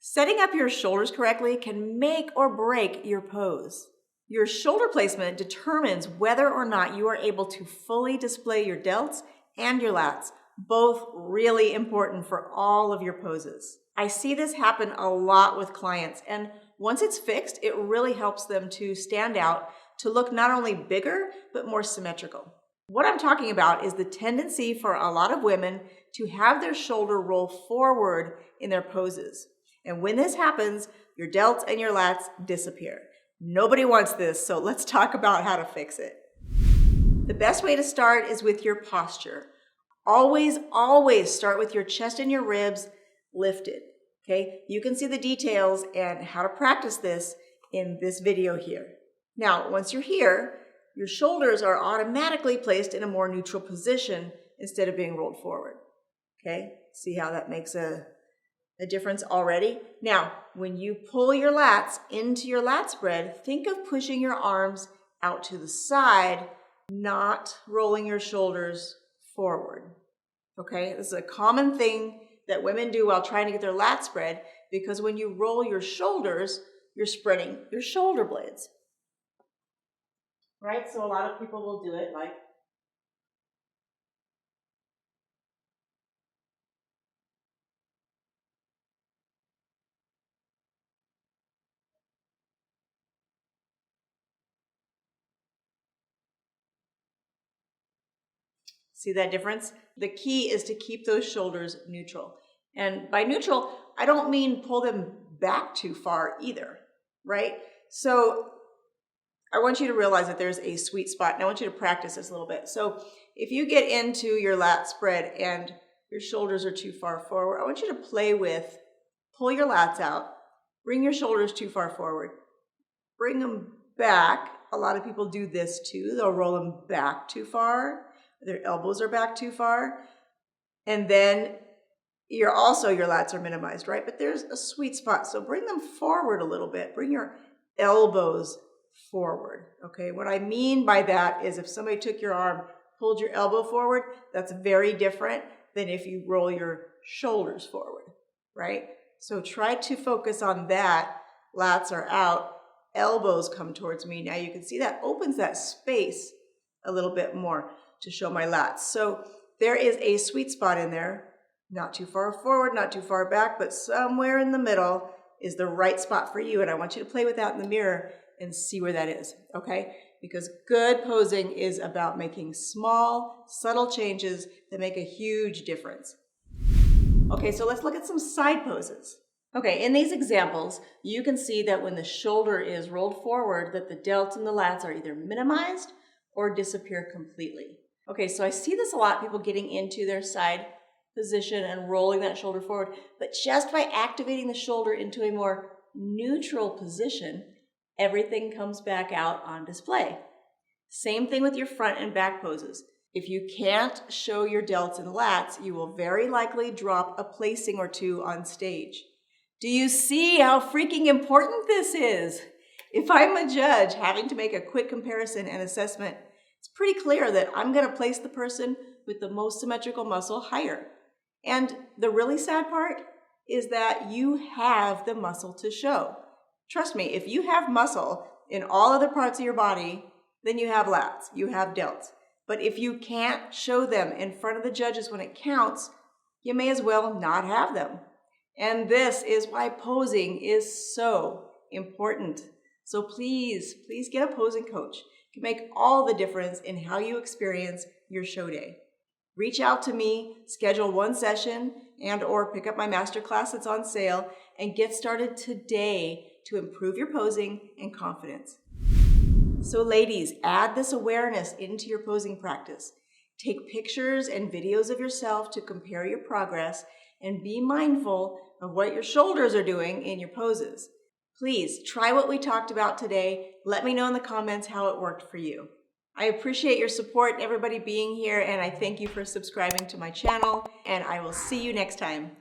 Setting up your shoulders correctly can make or break your pose. Your shoulder placement determines whether or not you are able to fully display your delts and your lats, both really important for all of your poses. I see this happen a lot with clients, and once it's fixed, it really helps them to stand out, to look not only bigger, but more symmetrical. What I'm talking about is the tendency for a lot of women to have their shoulder roll forward in their poses. And when this happens, your delts and your lats disappear. Nobody wants this, so let's talk about how to fix it. The best way to start is with your posture. Always start with your chest and your ribs lifted, okay? You can see the details and how to practice this in this video here. Now, once you're here, your shoulders are automatically placed in a more neutral position instead of being rolled forward, okay? See how that makes a difference already? Now, when you pull your lats into your lat spread, think of pushing your arms out to the side, not rolling your shoulders forward, okay? This is a common thing that women do while trying to get their lat spread, because when you roll your shoulders, you're spreading your shoulder blades, right? So a lot of people will do it like see that difference? The key is to keep those shoulders neutral. And by neutral, I don't mean pull them back too far either, right? So I want you to realize that there's a sweet spot, and I want you to practice this a little bit. So if you get into your lat spread and your shoulders are too far forward, I want you to play with, pull your lats out, bring your shoulders too far forward, bring them back. A lot of people do this too. They'll roll them back too far. Their elbows are back too far. And then your lats are minimized, right? But there's a sweet spot. So bring them forward a little bit. Bring your elbows forward, okay? What I mean by that is if somebody took your arm, pulled your elbow forward, that's very different than if you roll your shoulders forward, right? So try to focus on that. Lats are out, elbows come towards me. Now you can see that opens that space a little bit more to show my lats. So there is a sweet spot in there, not too far forward, not too far back, but somewhere in the middle is the right spot for you. And I want you to play with that in the mirror and see where that is, okay? Because good posing is about making small, subtle changes that make a huge difference. Okay, so let's look at some side poses. Okay, in these examples, you can see that when the shoulder is rolled forward, that the delts and the lats are either minimized or disappear completely. Okay, so I see this a lot, people getting into their side position and rolling that shoulder forward, but just by activating the shoulder into a more neutral position, everything comes back out on display. Same thing with your front and back poses. If you can't show your delts and lats, you will very likely drop a placing or two on stage. Do you see how freaking important this is? If I'm a judge having to make a quick comparison and assessment, it's pretty clear that I'm going to place the person with the most symmetrical muscle higher. And the really sad part is that you have the muscle to show. Trust me, if you have muscle in all other parts of your body, then you have lats, you have delts. But if you can't show them in front of the judges when it counts, you may as well not have them. And this is why posing is so important. So please get a posing coach. It can make all the difference in how you experience your show day. Reach out to me, schedule one session, and/or pick up my masterclass that's on sale, and get started today to improve your posing and confidence. So ladies, add this awareness into your posing practice. Take pictures and videos of yourself to compare your progress, and be mindful of what your shoulders are doing in your poses. Please try what we talked about today. Let me know in the comments how it worked for you. I appreciate your support and everybody being here, and I thank you for subscribing to my channel, and I will see you next time.